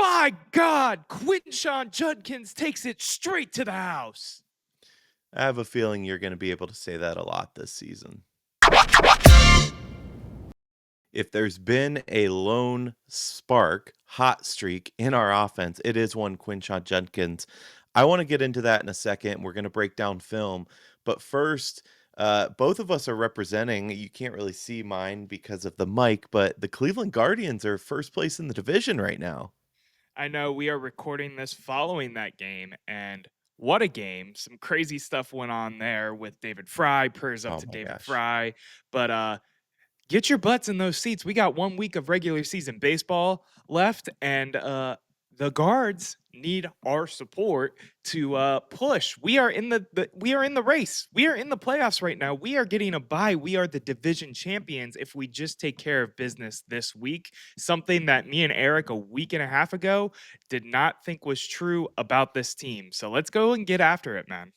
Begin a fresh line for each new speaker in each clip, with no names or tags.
My God, Quinshon Judkins takes it straight to the house.
I have a feeling you're gonna be able to say that a lot this season. If there's been a lone spark, hot streak in our offense, it is one Quinshon Judkins. I wanna get into that in a second. We're gonna break down film, but first, both of us are representing you can't really see mine because of the mic, but the Cleveland Guardians are first place in the division right now.
I know we are recording this following that game, and what a game. Some crazy stuff went on there with David Fry. Prayers up
Oh
to
my
David
gosh.
Fry. But get your butts in those seats. We got 1 week of regular season baseball left, and the guards need our support to push. We are in we are in the race. We are in the playoffs right now. We are getting a bye. We are the division champions if we just take care of business this week. Something that me and Eric a week and a half ago did not think was true about this team. So let's go and get after it, man.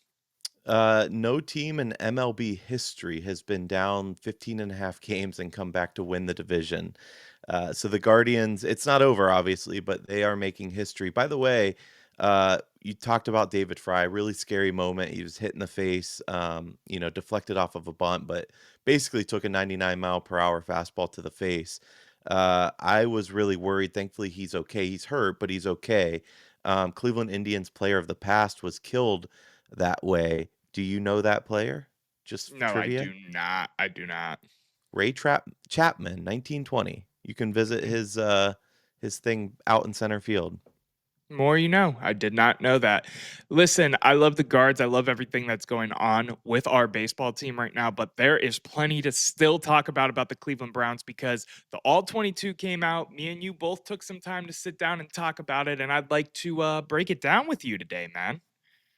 No team in MLB history has been down 15 and a half games and come back to win the division. So the Guardians, it's not over, obviously, but they are making history. By the way, you talked about David Fry, really scary moment. He was hit in the face, deflected off of a bunt, but basically took a 99-mile-per-hour fastball to the face. I was really worried. Thankfully, he's okay. He's hurt, but he's okay. Cleveland Indians player of the past was killed that way. Do you know that player? Just
No, I
trivia?
do not. I do not.
Chapman, 1920. You can visit his thing out in center field.
More you know. I did not know that. Listen, I love the guards. I love everything that's going on with our baseball team right now, but there is plenty to still talk about the Cleveland Browns because the All 22 came out. Me and you both took some time to sit down and talk about it, and I'd like to break it down with you today, man.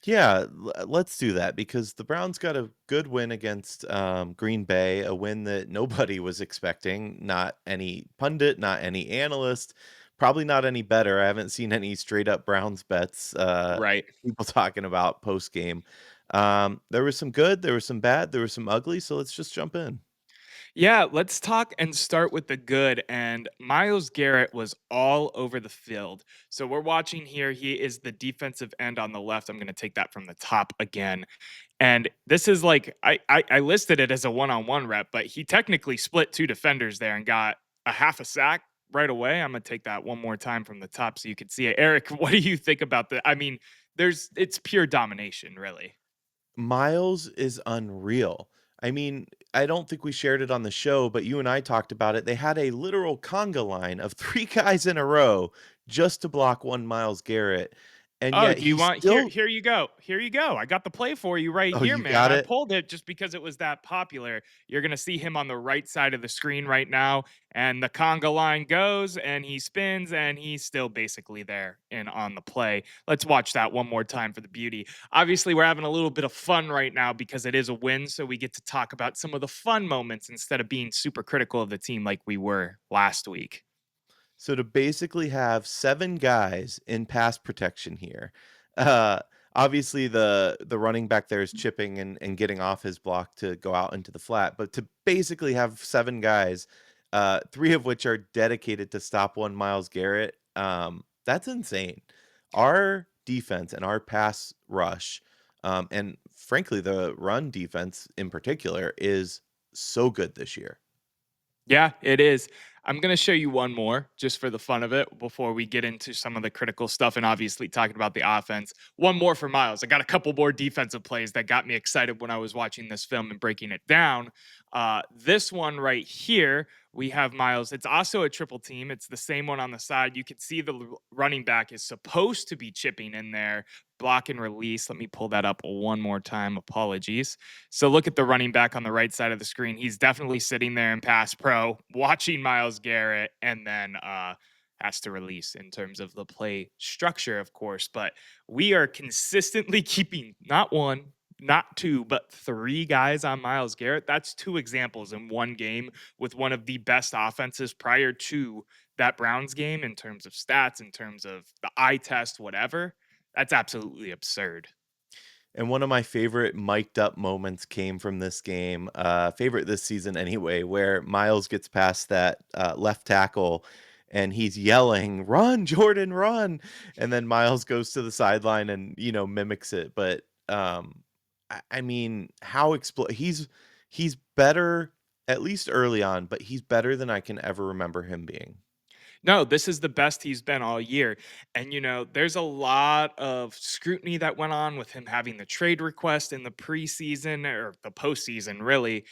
Yeah, let's do that because the Browns got a good win against Green Bay, a win that nobody was expecting. Not any pundit, not any analyst, probably not any better. I haven't seen any straight up Browns bets.
Right.
People talking about post game. There was some good, there was some bad, there was some ugly. So let's just jump in.
Yeah, let's talk and start with the good. And Miles Garrett was all over the field. So we're watching here. He is the defensive end on the left. I'm going to take that from the top again. And this is like I listed it as a one-on-one rep, but he technically split two defenders there and got a half a sack right away. I'm gonna take that one more time from the top so you can see it. Eric, what do you think about the? I mean, it's pure domination, really.
Miles is unreal. I mean, I don't think we shared it on the show, but you and I talked about it. They had a literal conga line of 3 guys in a row just to block one Miles Garrett, and
Oh,
yet
do you
he
want here?
still.
Here you go. Here you go. I got the play for you right
Oh,
here,
you
man.
got
I
it?
pulled it just because it was that popular. You're gonna see him on the right side of the screen right now, and the conga line goes, and he spins, and he's still basically there and on the play. Let's watch that one more time for the beauty. Obviously, we're having a little bit of fun right now because it is a win, so we get to talk about some of the fun moments instead of being super critical of the team like we were last week.
So to basically have 7 guys in pass protection here, uh, obviously the running back there is chipping and getting off his block to go out into the flat, but to basically have 7 guys, 3 of which are dedicated to stop one Miles Garrett, that's insane. Our defense and our pass rush, and frankly, the run defense in particular is so good this year.
Yeah, it is. I'm going to show you one more just for the fun of it before we get into some of the critical stuff and obviously talking about the offense. One more for Miles. I got a couple more defensive plays that got me excited when I was watching this film and breaking it down. This one right here, we have Miles. It's also a triple team. It's the same one on the side. You can see the running back is supposed to be chipping in there, block and release. Let me pull that up one more time. Apologies. So look at the running back on the right side of the screen. He's definitely sitting there in pass pro, watching Miles Garrett, and then has to release in terms of the play structure, of course. But we are consistently keeping not one, not two, but three guys on Miles Garrett. That's two examples in one game with one of the best offenses prior to that Browns game in terms of stats, in terms of the eye test, whatever. That's absolutely absurd.
And one of my favorite mic'd up moments came from this game, favorite this season anyway, where Miles gets past that left tackle and he's yelling, "Run, Jordan, run!" And then Miles goes to the sideline and, mimics it. But I mean, he's better, at least early on, but he's better than I can ever remember him being.
No, this is the best he's been all year. And, there's a lot of scrutiny that went on with him having the trade request in the preseason or the postseason, really.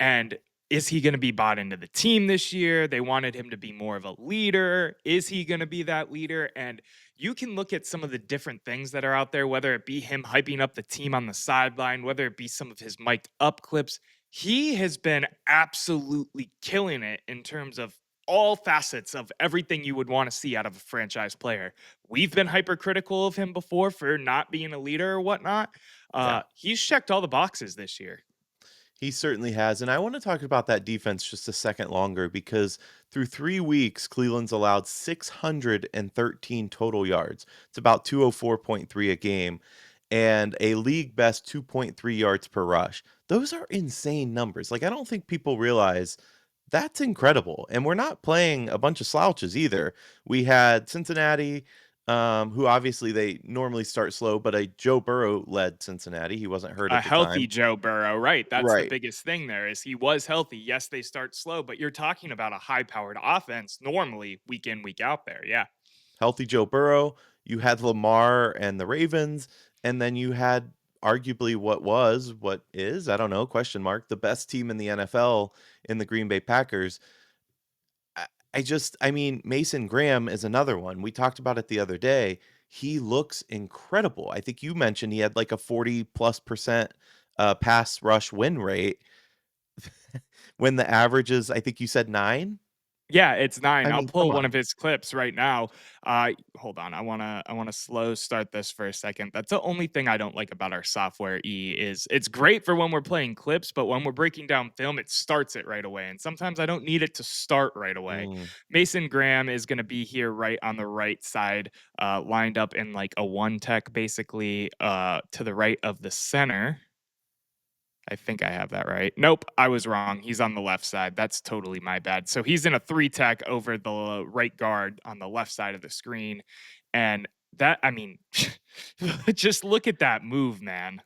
And is he going to be bought into the team this year? They wanted him to be more of a leader. Is he going to be that leader? And you can look at some of the different things that are out there, whether it be him hyping up the team on the sideline, whether it be some of his mic'd up clips. He has been absolutely killing it in terms of all facets of everything you would want to see out of a franchise player. We've been hypercritical of him before for not being a leader or whatnot.
Yeah.
He's checked all the boxes this year.
He certainly has. And I want to talk about that defense just a second longer because through 3 weeks, Cleveland's allowed 613 total yards. It's about 204.3 a game and a league best 2.3 yards per rush. Those are insane numbers. Like, I don't think people realize that's incredible. And we're not playing a bunch of slouches either. We had Cincinnati, who obviously they normally start slow, but a Joe Burrow led Cincinnati. He wasn't hurt
A
at the
healthy
time.
Joe Burrow, right, that's the
Right.
biggest thing there is he was healthy. Yes, they start slow, but you're talking about a high-powered offense normally week in, week out there, yeah.
Healthy Joe Burrow, you had Lamar and the Ravens, and then you had arguably what is, I don't know, question mark, the best team in the NFL in the Green Bay Packers. I, I mean, Mason Graham is another one. We talked about it the other day. He looks incredible. I think you mentioned he had like a 40+% pass rush win rate when the average is, I think you said 9.
Yeah, it's 9.
I
I'll
mean, come
pull one of
on.
his clips right now. Hold on, I wanna slow start this for a second. That's the only thing I don't like about our software, is it's great for when we're playing clips, but when we're breaking down film, it starts it right away, and sometimes I don't need it to start right away.
Mm.
Mason Graham is gonna be here right on the right side, lined up in, like, a 1 tech, basically, to the right of the center. I think I have that right. Nope, I was wrong. He's on the left side. That's totally my bad. So he's in a 3 tech over the right guard on the left side of the screen. And that, I mean, just look at that move, man.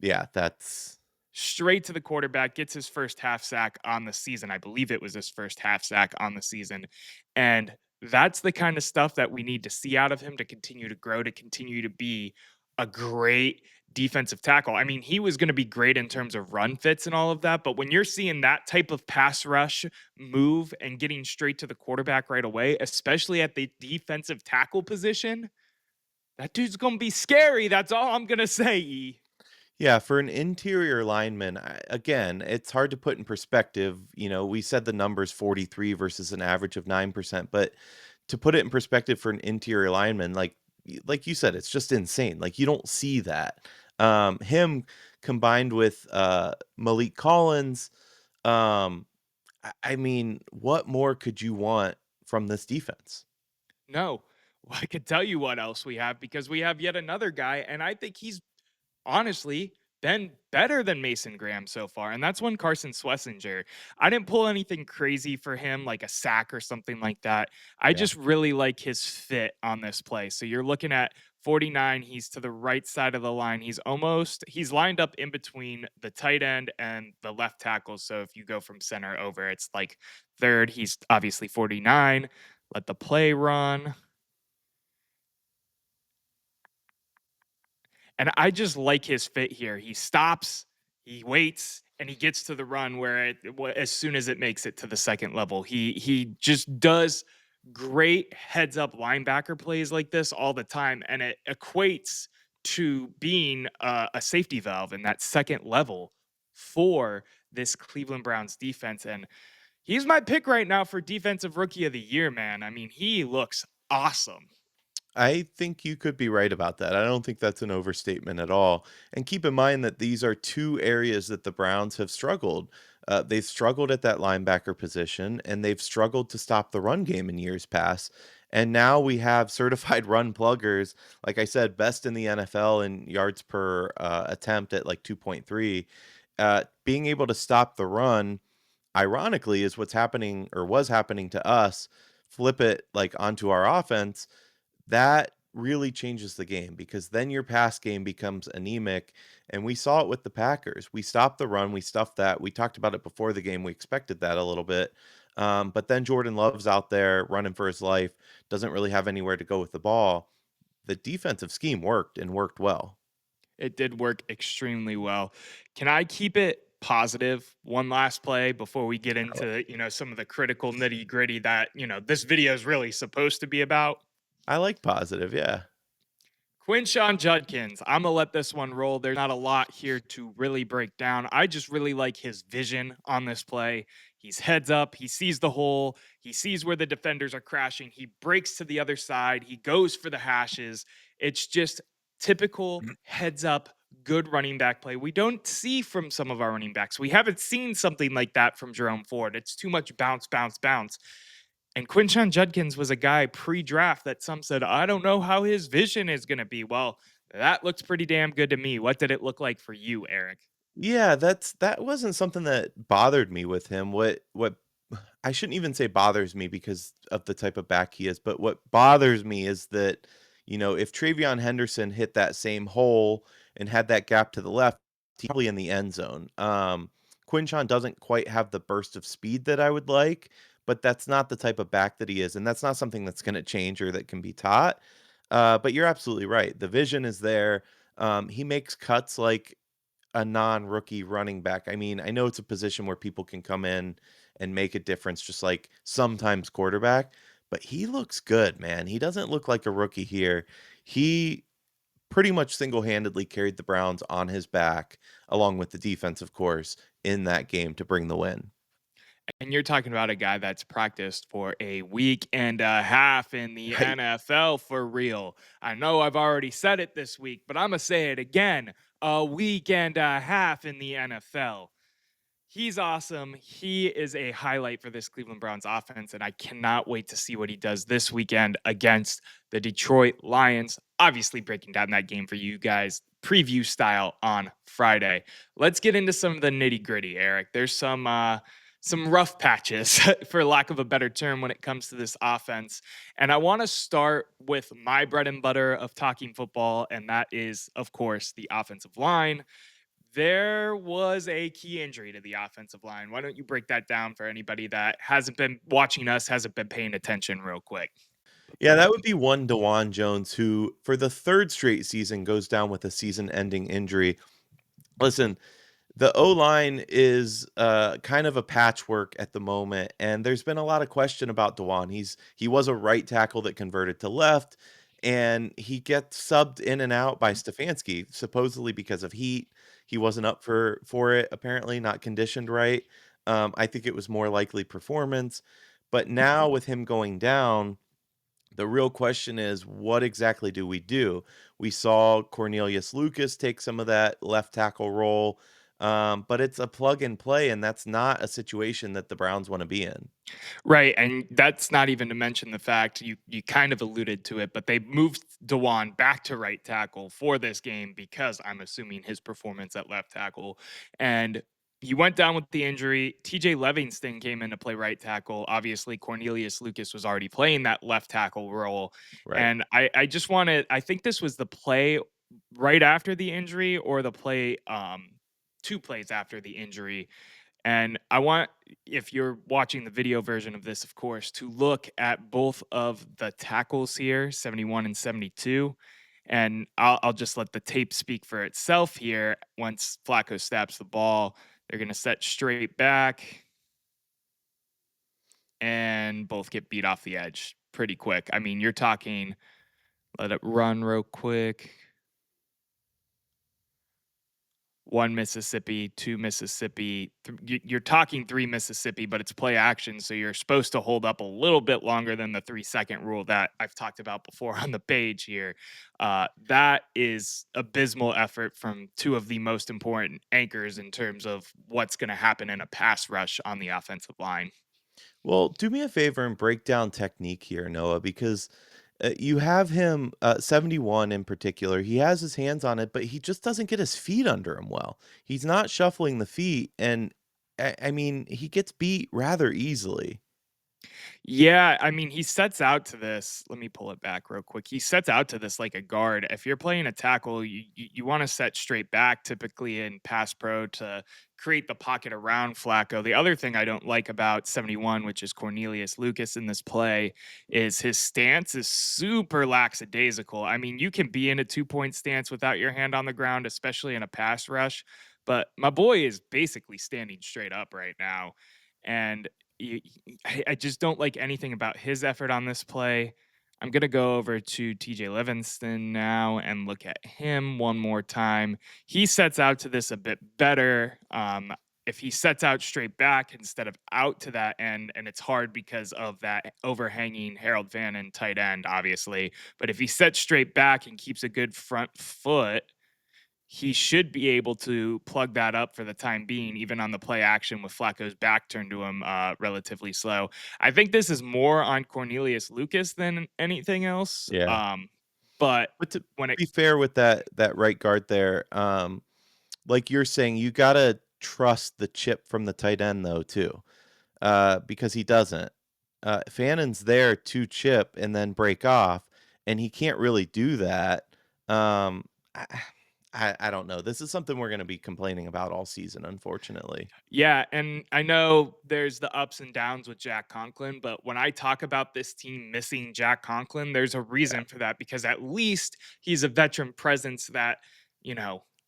Yeah, that's
Straight to the quarterback, gets his first half sack on the season. I believe it was his first half sack on the season. And that's the kind of stuff that we need to see out of him to continue to grow, to continue to be a great defensive tackle. I mean, he was going to be great in terms of run fits and all of that, but when you're seeing that type of pass rush move and getting straight to the quarterback right away, especially at the defensive tackle position, that dude's going to be scary. That's all I'm going to say, E.
Yeah, for an interior lineman, again, it's hard to put in perspective. We said the numbers 43 versus an average of 9%, but to put it in perspective for an interior lineman, like you said, it's just insane. Like you don't see that. Him combined with Malik Collins, um, I mean, what more could you want from this defense?
No. Well, I could tell you what else we have because we have yet another guy, and I think he's honestly been better than Mason Graham so far, and that's when Carson Schlesinger. I didn't pull anything crazy for him, like a sack or something like that. I
Yeah.
just really like his fit on this play. So you're looking at 49. He's to the right side of the line. He's lined up in between the tight end and the left tackle. So if you go from center over, it's like third. He's obviously 49. Let the play run. And I just like his fit here. He stops, he waits, and he gets to the run where as soon as it makes it to the second level, he just does great heads up linebacker plays like this all the time, and it equates to being a safety valve in that second level for this Cleveland Browns defense. And he's my pick right now for defensive rookie of the year, man. I mean, he looks awesome.
I think you could be right about that. I don't think that's an overstatement at all. And keep in mind that these are two areas that the Browns have struggled. They've struggled at that linebacker position, and they've struggled to stop the run game in years past. And now we have certified run pluggers, like I said, best in the NFL in yards per attempt at like 2.3. Being able to stop the run, ironically, is what's happening or was happening to us flip it like onto our offense, that really changes the game because then your pass game becomes anemic. And we saw it with the Packers. We stopped the run, we stuffed that. We talked about it before the game. We expected that a little bit. But then Jordan Love's out there running for his life, doesn't really have anywhere to go with the ball. The defensive scheme worked and worked well.
It did work extremely well. Can I keep it positive one last play before we get into, some of the critical nitty-gritty that, this video is really supposed to be about?
I like positive, yeah.
Quinshawn Judkins. I'm gonna let this one roll. There's not a lot here to really break down. I just really like his vision on this play. He's heads up, he sees the hole, he sees where the defenders are crashing, he breaks to the other side, he goes for the hashes. It's just typical heads up, good running back play. We don't see from some of our running backs. We haven't seen something like that from Jerome Ford. It's too much bounce, bounce, bounce. And Quinshon Judkins was a guy pre-draft that some said, I don't know how his vision is going to be. Well, that looks pretty damn good to me. What did it look like for you, Eric?
Yeah, that wasn't something that bothered me with him. What I shouldn't even say bothers me because of the type of back he is, but what bothers me is that, if Travion Henderson hit that same hole and had that gap to the left, he's probably in the end zone. Quinchon doesn't quite have the burst of speed that I would like, but that's not the type of back that he is, and that's not something that's going to change or that can be taught. But you're absolutely right. The vision is there. He makes cuts like a non-rookie running back. I mean, I know it's a position where people can come in and make a difference, just like sometimes quarterback, but he looks good, man. He doesn't look like a rookie here. He pretty much single-handedly carried the Browns on his back, along with the defense, of course, in that game to bring the win.
And you're talking about a guy that's practiced for a week and a half in the
Right.
NFL for real. I know I've already said it this week, but I'm going to say it again, a week and a half in the NFL. He's awesome. He is a highlight for this Cleveland Browns offense, and I cannot wait to see what he does this weekend against the Detroit Lions. Obviously, breaking down that game for you guys, preview style on Friday. Let's get into some of the nitty gritty, Eric. There's some rough patches, for lack of a better term, when it comes to this offense. And I want to start with my bread and butter of talking football, and that is, of course, the offensive line. There was a key injury to the offensive line. Why don't you break that down for anybody that hasn't been watching us, hasn't been paying attention real quick?
Yeah, that would be one Dewan Jones, who for the third straight season goes down with a season-ending injury. Listen, the O-line is, kind of a patchwork at the moment, and there's been a lot of question about Dewan. He was a right tackle that converted to left, and he gets subbed in and out by Stefanski, supposedly because of heat. He wasn't up for it, apparently, not conditioned right. I think it was more likely performance. But now with him going down, the real question is, what exactly do we do? We saw Cornelius Lucas take some of that left tackle role, but it's a plug and play, and that's not a situation that the Browns want to be in.
Right, and that's not even to mention the fact you kind of alluded to it, but they moved Dewan back to right tackle for this game because I'm assuming his performance at left tackle, and he went down with the injury. TJ Levingston came in to play right tackle. Obviously, Cornelius Lucas was already playing that left tackle role,
Right.
and I just wanted. I think this was the play right after the injury or the play 2 plays after the injury, and I want, if you're watching the video version of this, of course, to look at both of the tackles here, 71 and 72. And I'll just let the tape speak for itself here. Once Flacco snaps the ball, they're going to set straight back and both get beat off the edge pretty quick. I mean, you're talking, let it run real quick. One Mississippi, two Mississippi. You're talking three Mississippi, but it's play action, so you're supposed to hold up a little bit longer than the 3 second rule that I've talked about before on the page here. That is abysmal effort from two of the most important anchors in terms of what's going to happen in a pass rush on the offensive line.
Well, do me a favor and break down technique here, Noah, because you have him 71 in particular. He has his hands on it, but he just doesn't get his feet under him well. He's not shuffling the feet, and I mean, he gets beat rather easily.
Yeah, I mean, he sets out to this. Let me pull it back real quick. He sets out to this like a guard. If you're playing a tackle, you want to set straight back, typically in pass pro, to create the pocket around Flacco. The other thing I don't like about 71, which is Cornelius Lucas in this play, is his stance is super lackadaisical. I mean, you can be in a 2 point stance without your hand on the ground, especially in a pass rush. But my boy is basically standing straight up right now. And y- I just don't like anything about his effort on this play. I'm going to go over to TJ Livingston now and look at him one more time. He sets out to this a bit better. If he sets out straight back instead of out to that end, and it's hard because of that overhanging Harold Vannon tight end, obviously. But if he sets straight back and keeps a good front foot, he should be able to plug that up for the time being, even on the play action with Flacco's back turned to him relatively slow. I think this is more on Cornelius Lucas than anything else.
Yeah.
But
But to
when it,
be fair with that right guard there, like you're saying, you gotta trust the chip from the tight end though too, because he doesn't. Fannon's there to chip and then break off, and he can't really do that. Um, I, I don't know. This is something we're going to be complaining about all season, unfortunately.
Yeah, and I know there's the ups and downs with Jack Conklin, but when I talk about this team missing Jack Conklin, there's a
Yeah,
reason for that because at least he's a veteran presence that,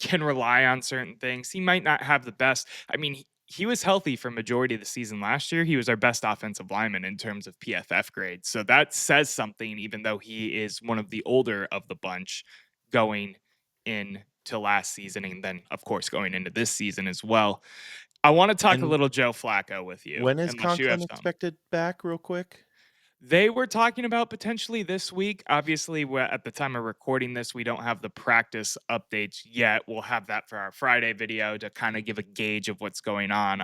can rely on certain things. He might not have the best. I mean, he was healthy for majority of the season last year. He was our best offensive lineman in terms of PFF grades. So that says something, even though he is one of the older of the bunch going into last season and then, of course, going into this season as well. I wanna talk a
and
little Joe Flacco with you,
when is
unless you have
Conklin
some.
expected back, real quick?
They were talking about potentially this week. Obviously, at the time of recording this, we don't have the practice updates yet. We'll have that for our Friday video to kind of give a gauge of what's going on.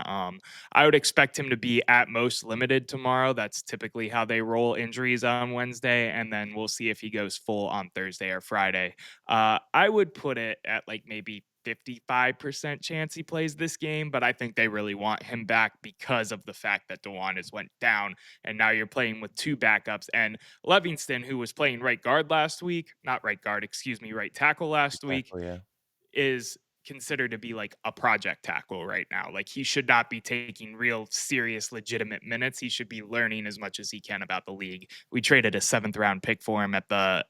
I would expect him to be at most limited tomorrow. That's typically how they roll injuries on Wednesday, and then we'll see if he goes full on Thursday or Friday. I would put it at like maybe 55% chance he plays this game, but I think they really want him back because of the fact that Dewan has went down and now you're playing with two backups. And Livingston, who was playing right guard last week, not right guard, excuse me, right tackle last week,
Exactly, yeah.
is considered to be like a project tackle right now. Like he should not be taking real serious, legitimate minutes. He should be learning as much as he can about the league. We traded a seventh round pick for him at the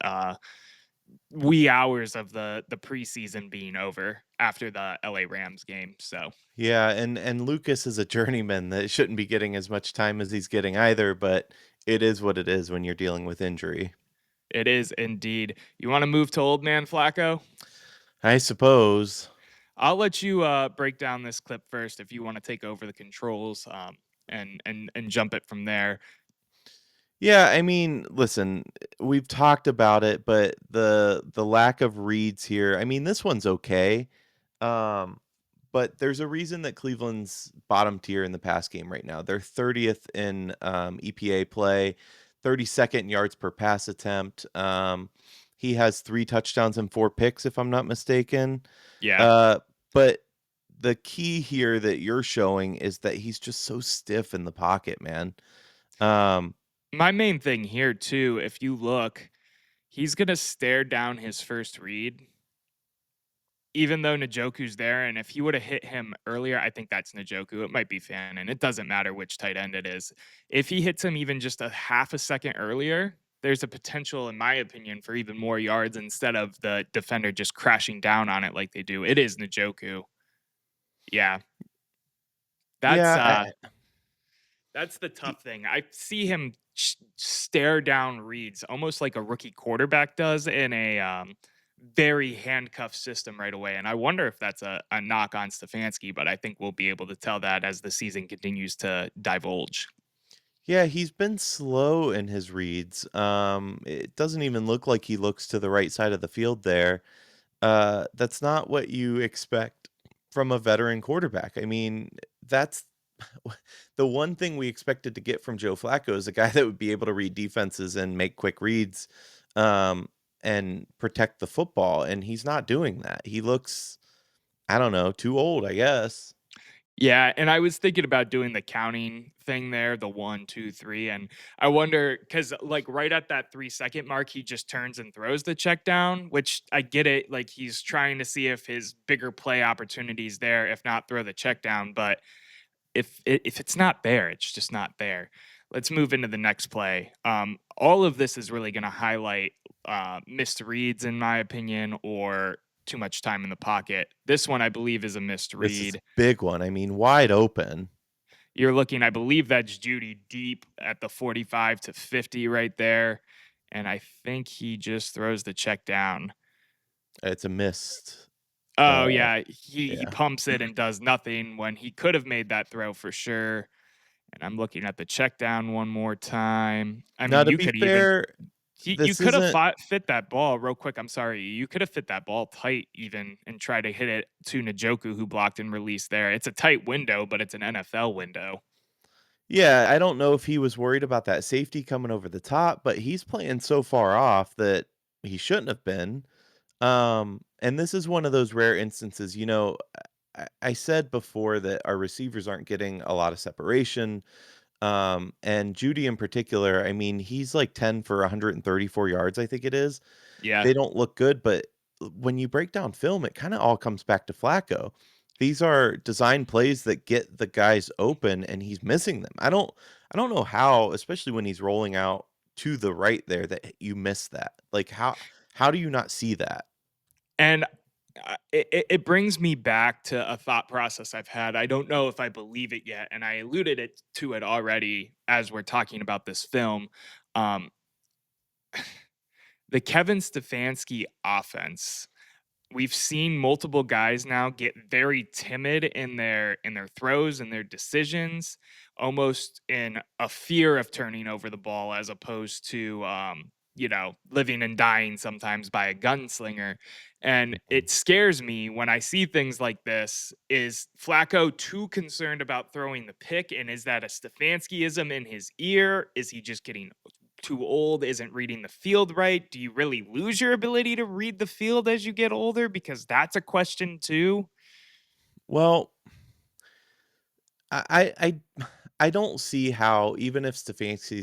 wee hours of the preseason being over after the LA Rams game. So
Yeah, and Lucas is a journeyman that shouldn't be getting as much time as he's getting either, but it is what it is when you're dealing with injury.
it is indeed. You want to move to old man Flacco?
I suppose.
I'll let you break down this clip first if you want to take over the controls and jump it from there.
Yeah, I mean, listen, we've talked about it, but the lack of reads here, I mean, this one's okay. Um, but there's a reason that Cleveland's bottom tier in the pass game right now. They're 30th in EPA play, 32nd in yards per pass attempt. He has 3 touchdowns and 4 picks, if I'm not mistaken.
Yeah.
Uh, but the key here that you're showing is that he's just so stiff in the pocket, man. Um,
My main thing here too, if you look, he's gonna stare down his first read, even though Njoku's there. And if he would have hit him earlier, I think that's Njoku. It might be Fannin. It doesn't matter which tight end it is. If he hits him even just a half a second earlier, there's a potential, in my opinion, for even more yards instead of the defender just crashing down on it like they do. It is Njoku. Yeah. That's
yeah,
uh That's the tough thing. I see him stare down reads almost like a rookie quarterback does in a very handcuffed system right away. And I wonder if that's a knock on Stefanski, but I think we'll be able to tell that as the season continues to divulge.
yeah, he's been slow in his reads. It doesn't even look like he looks to the right side of the field there. That's not what you expect from a veteran quarterback. I mean, that's the one thing we expected to get from Joe Flacco is a guy that would be able to read defenses and make quick reads, um, and protect the football, and he's not doing that. He looks, I don't know, too old, I guess.
Yeah, and I was thinking about doing the counting thing there, the 1, 2, 3, and I wonder because like, right at that 3-second mark, he just turns and throws the check down, which I get it, like, he's trying to see if his bigger play opportunity's there, if not, throw the check down, but if it's not there, it's just not there. Let's move into the next play. All of this is really gonna highlight, missed reads, in my opinion, or too much time in the pocket. This one, I believe, is a missed
This is a
read.
big one. I mean, wide open.
You're looking, I believe that's Judy deep at the 45 to 50 right there, and I think he just throws the check down.
It's a missed,
Oh,
uh,
yeah, he
yeah.
pumps it and does nothing when he could have made that throw for sure, and I'm looking at the check down one more time. I
Now,
mean,
to
you
be
could even
fair,
you
this
could have
isn't
fit that ball real quick, I'm sorry, you could have fit that ball tight even and try to hit it to Njoku who blocked and released there. It's a tight window, but it's an NFL window.
yeah, I don't know if he was worried about that safety coming over the top, but he's playing so far off that he shouldn't have been. And this is one of those rare instances, I said before that our receivers aren't getting a lot of separation. And Judy in particular, I mean, he's like 10 for 134 yards, I think it is.
Yeah.
They don't look good, but when you break down film, it kinda all comes back to Flacco. These are design plays that get the guys open, and he's missing them. I don't know how, especially when he's rolling out to the right there, that you miss that. Like, how do you not see that?
And, it brings me back to a thought process I've had. I don't know if I believe it yet, and I alluded to it already as we're talking about this film. Um, the Kevin Stefanski offense, we've seen multiple guys now get very timid in their throws and their decisions, almost in a fear of turning over the ball as opposed to living and dying sometimes by a gunslinger. And
Mhm.
it scares me when I see things like this. Is Flacco too concerned about throwing the pick? And is that a Stefanskiism in his ear? Is he just getting too old, isn't reading the field right? Do you really lose your ability to read the field as you get older? Because that's a question too.
Well, I don't see how even if Stefanski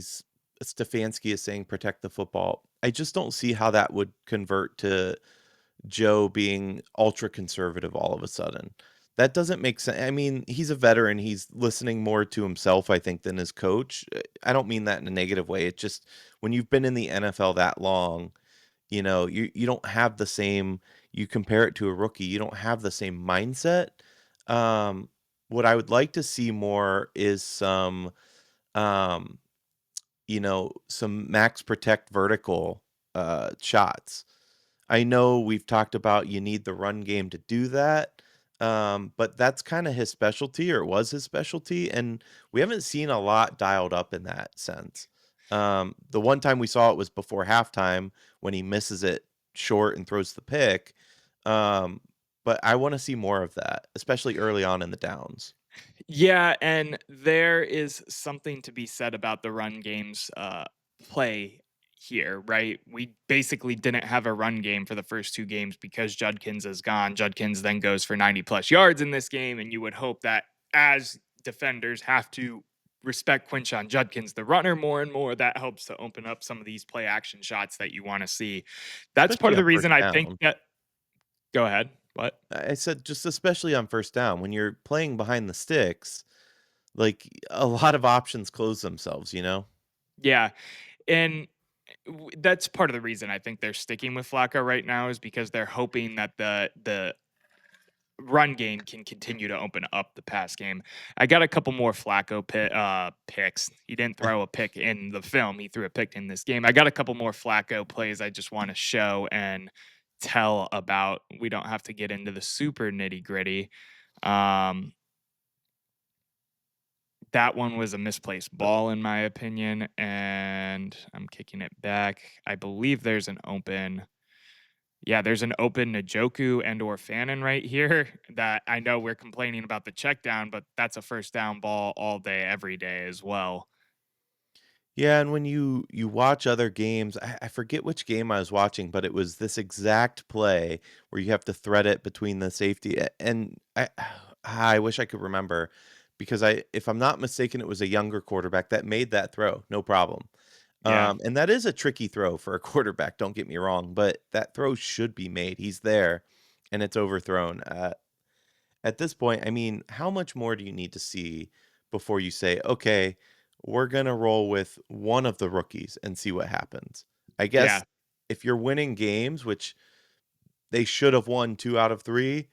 is saying protect the football, I just don't see how that would convert to Joe being ultra conservative all of a sudden. That doesn't make sense. I mean, he's a veteran. He's listening more to himself, I think, than his coach. I don't mean that in a negative way. It just when you've been in the NFL that long, you don't have the same. You compare it to a rookie, you don't have the same mindset. Um, what I would like to see more is um, some max protect vertical shots. I know we've talked about you need the run game to do that, but that's kinda his specialty, or it was his specialty, and we haven't seen a lot dialed up in that sense. The one time we saw it was before halftime when he misses it short and throws the pick, um, but I wanna see more of that, especially early on in the downs.
Yeah, and there is something to be said about the run game's play here, right? We basically didn't have a run game for the first two games because Judkins is gone. Judkins then goes for 90 plus yards in this game, and you would hope that as defenders have to respect Quinshon Judkins, the runner, more and more, that helps to open up some of these play action shots that you want to see. That's part
Especially
of the
on first
reason I think
down.
that. Go ahead. What?
I said just especially on first down, when you're playing behind the sticks, like, a lot of options close themselves, you know?
Yeah. And that's part of the reason I think they're sticking with Flacco right now is because they're hoping that the run game can continue to open up the pass game. I got a couple more Flacco picks. He didn't throw a pick in the film. He threw a pick in this game. I got a couple more Flacco plays I just want to show and tell about. We don't have to get into the super nitty gritty. Um, that one was a misplaced
Uh,
ball in my opinion, and I'm kicking it back. I believe there's an open. Yeah, there's an open Njoku and or Fannin right here that I know we're complaining about the check down, but that's a first down ball all day, every day as well.
yeah, and when you watch other games, I forget which game I was watching, but it was this exact play where you have to thread it between the safety and I wish I could remember because if I'm not mistaken, it was a younger quarterback that made that throw, no problem.
Yeah.
And that is a tricky throw for a quarterback, don't get me wrong, but that throw should be made. He's there, and it's overthrown. At this point, I mean, how much more do you need to see before you say, "Okay, we're gonna roll with one of the rookies and see what happens?" I
Yeah.
guess if you're winning games, which they should have won 2 out of 3,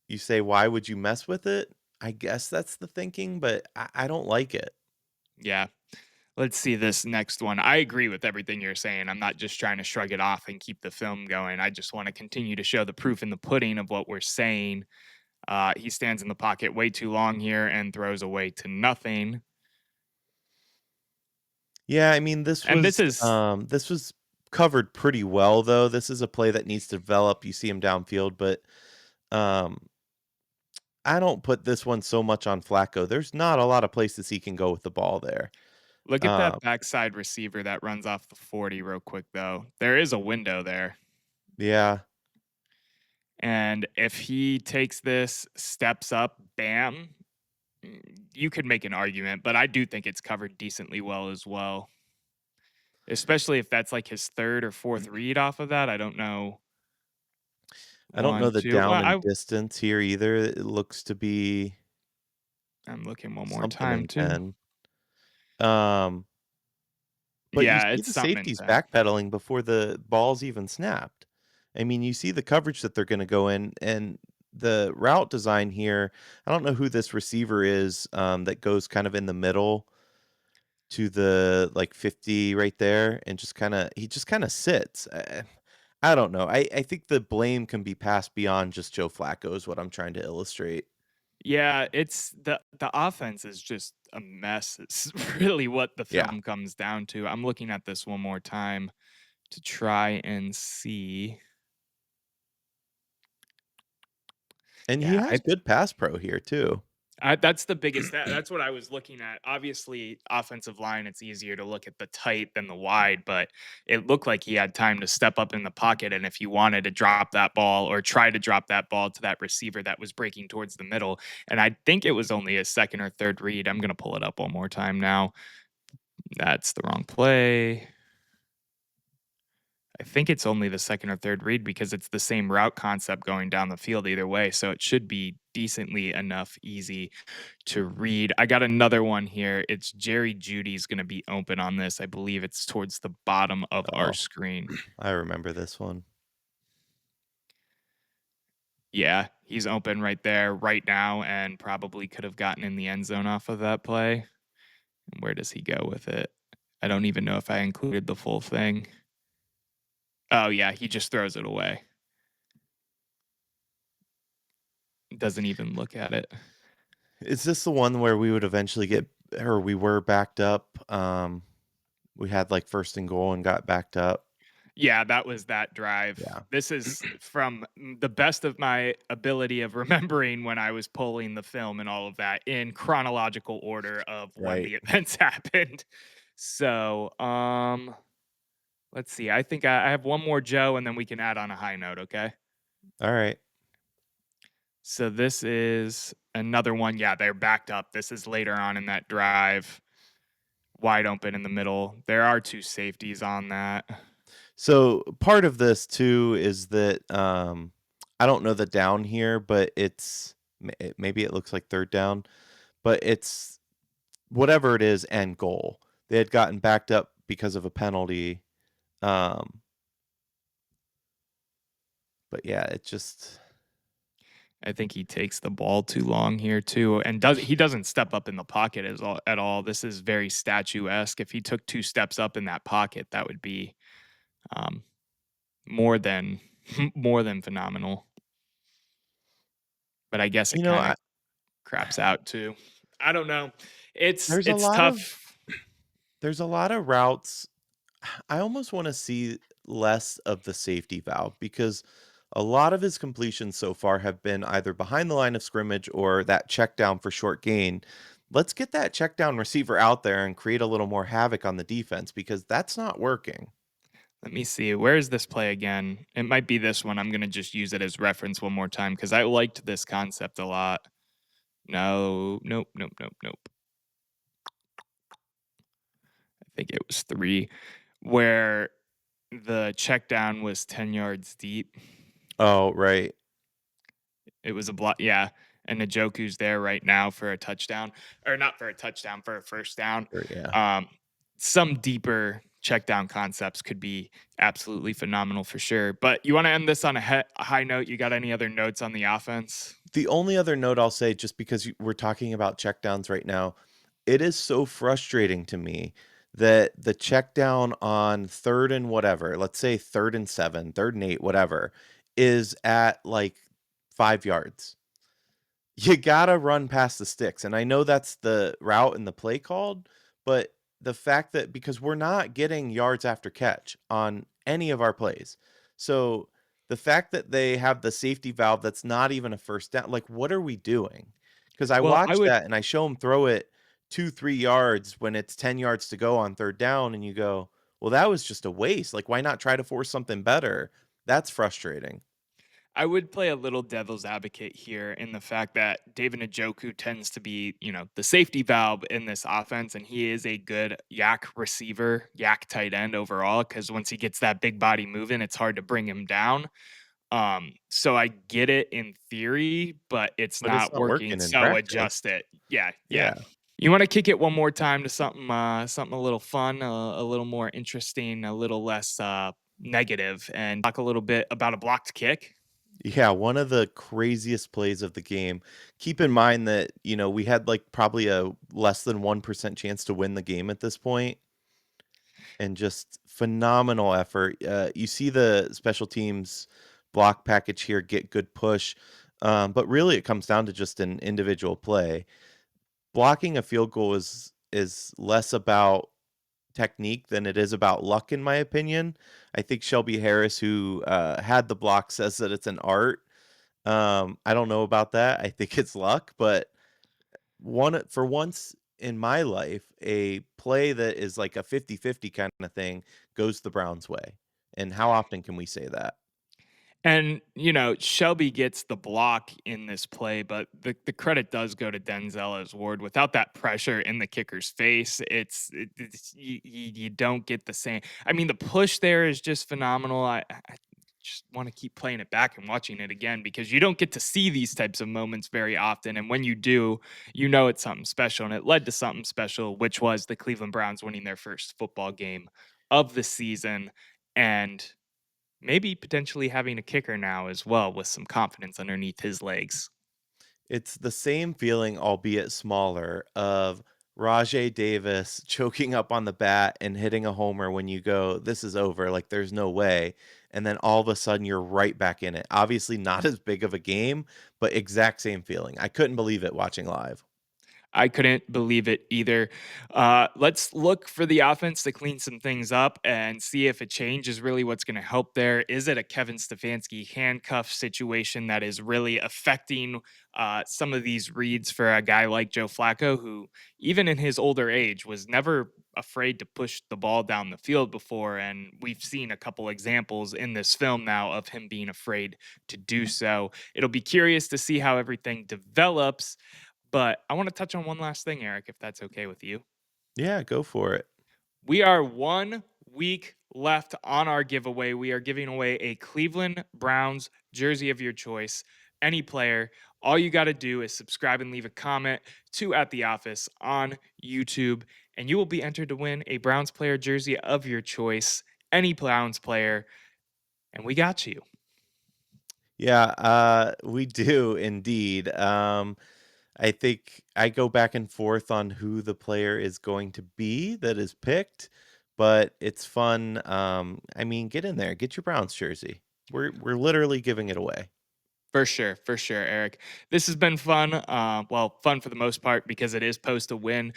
you say, "Why would you mess with it?" I guess that's the thinking, but I don't like it.
Yeah. Let's see this next one. I agree with everything you're saying. I'm not just trying to shrug it off and keep the film going. I just want to continue to show the proof in the pudding of what we're saying. He stands in the pocket way too long here and throws away to nothing.
Yeah, I mean,
And
this was covered pretty well, though. This is a play that needs to develop. You see him downfield, but, um, I don't put this one so much on Flacco. There's not a lot of places he can go with the ball there.
look at
Um,
that backside receiver that runs off the 40 real quick, though. There is a window there.
yeah,
And if he takes this, steps up, bam, you could make an argument, but I do think it's covered decently well as well. Especially if that's like his third or fourth read off of that. I don't know.
I don't know
One,
the
two.
down and distance here either. It looks to be
I'm looking one more
something
time
in
too.
10. Um, but you
Yeah,
see
it's
the
something in
safeties
10.
backpedaling before the ball's even snapped. I mean, you see the coverage that they're gonna go in, and the route design here, I don't know who this receiver is, that goes kind of in the middle to the, like, 50 right there and he just kinda sits. I don't know. I think the blame can be passed beyond just Joe Flacco is what I'm trying to illustrate.
Yeah, it's the offense is just a mess. It's really what the
Yeah,
film comes down to. I'm looking at this one more time to try and see.
and he
Yeah,
has good pass pro here too.
that's the biggest that's what I was looking at. Obviously, offensive line, it's easier to look at the tight than the wide, but it looked like he had time to step up in the pocket. And if you wanted to drop that ball or try to drop that ball to that receiver that was breaking towards the middle, and I think it was only a second or third read. I'm going to pull it up one more time now. That's the wrong play. I think it's only the second or third read because it's the same route concept going down the field either way. So it should be decently enough easy to read. I got another one here. It's Jerry Judy's going to be open on this. I believe it's towards the bottom of our
Oh,
screen.
I remember this one.
Yeah, he's open right there right now and probably could have gotten in the end zone off of that play. And where does he go with it? I don't even know if I included the full thing. Oh, yeah, he just throws it away. Doesn't even look at it.
Is this the one where we would eventually get or we were backed up? We had, like, 1st and goal and got backed up?
Yeah, that was that drive.
Yeah,
This is from the best of my ability of remembering when I was pulling the film and all of that in chronological order of when
right.
the events happened. So, let's see. I think I have one more Joe and then we can add on a high note, okay?
Alright.
So this is another one. Yeah, they're backed up. This is later on in that drive, wide open in the middle. There are two safeties on that.
So, part of this too is that, I don't know the down here, but maybe it looks like 3rd down, but it's whatever it is, end goal. They had gotten backed up because of a penalty, um, but yeah, it just
I think he takes the ball too long here too, and doesn't step up in the pocket at all. This is very statuesque. If he took two steps up in that pocket, that would be um, more than more than phenomenal. But I guess
you
it
know,
kind of craps out too. I don't know. It's
there's a
it's
lot of
tough.
there's a lot of routes. I almost wanna see less of the safety valve because a lot of his completions so far have been either behind the line of scrimmage or that check down for short gain. Let's get that check down receiver out there and create a little more havoc on the defense because that's not working.
Let me see. Where is this play again? It might be this one. I'm gonna just use it as reference one more time because I liked this concept a lot. No, nope, nope, nope, nope. I think it was 3, where the check down was 10 yards deep.
Oh, right.
It was a block, yeah, and Njoku's there right now for a touchdown, or not for a touchdown, for a first down.
Or yeah.
Um, some deeper check down concepts could be absolutely phenomenal for sure. But you want to end this on a high note? You got any other notes on the offense?
The only other note I'll say, just because we're talking about checkdowns right now, it is so frustrating to me that the check down on third and whatever, let's say third and seven, third and eight, whatever, is at like 5 yards. You gotta run past the sticks, and I know that's the route and the play called, but the fact that because we're not getting yards after catch on any of our plays. So, the fact that they have the safety valve that's not even a first down, like, what are we doing? Because I
Well, I
watch
would
that and I show them throw it 2, 3 yards when it's 10 yards to go on third down, and you go, "Well, that was just a waste, like, why not try to force something better?" That's frustrating.
I would play a little devil's advocate here in the fact that David Njoku tends to be, the safety valve in this offense, and he is a good yak receiver, yak tight end overall. Because once he gets that big body moving, it's hard to bring him down. So I get it in theory, but it's
But it's
not
not
working.
working in
So
practice.
adjust it. Yeah, yeah.
Yeah.
You want to kick it one more time to something a little fun, a little more interesting, a little less negative, and talk a little bit about a blocked kick.
Yeah, one of the craziest plays of the game. Keep in mind that, we had like probably a less than 1% chance to win the game at this point, and just phenomenal effort. You see the special teams block package here get good push, but really it comes down to just an individual play. Blocking a field goal is less about technique than it is about luck, in my opinion. I think Shelby Harris, who had the block, says that it's an art. I don't know about that. I think it's luck, but one for once in my life, a play that is like a 50-50 kind of thing goes the Browns' way. And how often can we say that?
And, Shelby gets the block in this play, but the credit does go to Denzel as Ward. Without that pressure in the kicker's face, it's you don't get the same. I mean, the push there is just phenomenal. I just want to keep playing it back and watching it again because you don't get to see these types of moments very often. And when you do, it's something special. And it led to something special, which was the Cleveland Browns winning their first football game of the season. And maybe potentially having a kicker now as well with some confidence underneath his legs.
It's the same feeling, albeit smaller, of Rajay Davis choking up on the bat and hitting a homer when you go, "This is over, like, there's no way," and then all of a sudden, you're right back in it. Obviously, not as big of a game, but exact same feeling. I couldn't believe it watching live.
I couldn't believe it either. Let's look for the offense to clean some things up and see if a change is really what's going to help there. Is it a Kevin Stefanski handcuff situation that is really affecting some of these reads for a guy like Joe Flacco, who, even in his older age, was never afraid to push the ball down the field before? And we've seen a couple examples in this film now of him being afraid to do so. It'll be curious to see how everything develops, but I want to touch on one last thing, Eric, if that's okay with you.
Yeah, go for it.
We are 1 week left on our giveaway. We are giving away a Cleveland Browns jersey of your choice, any player. All you got to do is subscribe and leave a comment to At the Office on YouTube, and you will be entered to win a Browns player jersey of your choice, any Browns player. And we got you.
Yeah, we do indeed. I think I go back and forth on who the player is going to be that is picked, but it's fun. I mean, get in there, get your Browns jersey. We're literally giving it away.
For sure, Eric. This has been fun. Well, fun for the most part because it is post a win.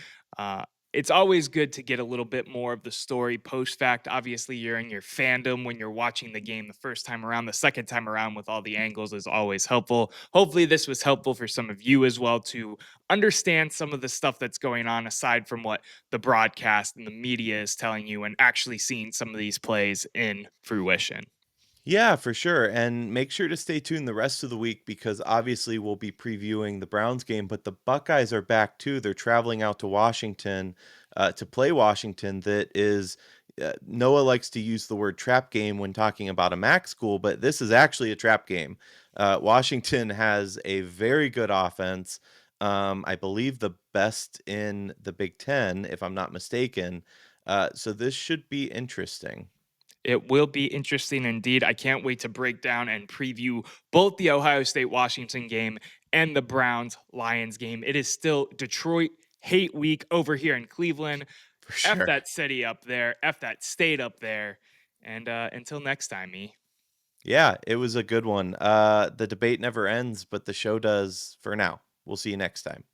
It's always good to get a little bit more of the story post fact. Obviously, you're in your fandom when you're watching the game the first time around. The second time around with all the angles is always helpful. Hopefully, this was helpful for some of you as well to understand some of the stuff that's going on aside from what the broadcast and the media is telling you and actually seeing some of these plays in fruition.
Yeah, for sure. And make sure to stay tuned the rest of the week because obviously we'll be previewing the Browns game, but the Buckeyes are back too. They're traveling out to Washington to play Washington. That is, Noah likes to use the word trap game when talking about a MAC school, but this is actually a trap game. Washington has a very good offense. I believe the best in the Big Ten, if I'm not mistaken. So this should be interesting.
It will be interesting indeed. I can't wait to break down and preview both the Ohio State Washington game and the Browns Lions game. It is still Detroit hate week over here in Cleveland.
For
F
sure.
that city up there, F that state up there. And until next time, me.
Yeah, it was a good one. The debate never ends, but the show does for now. We'll see you next time.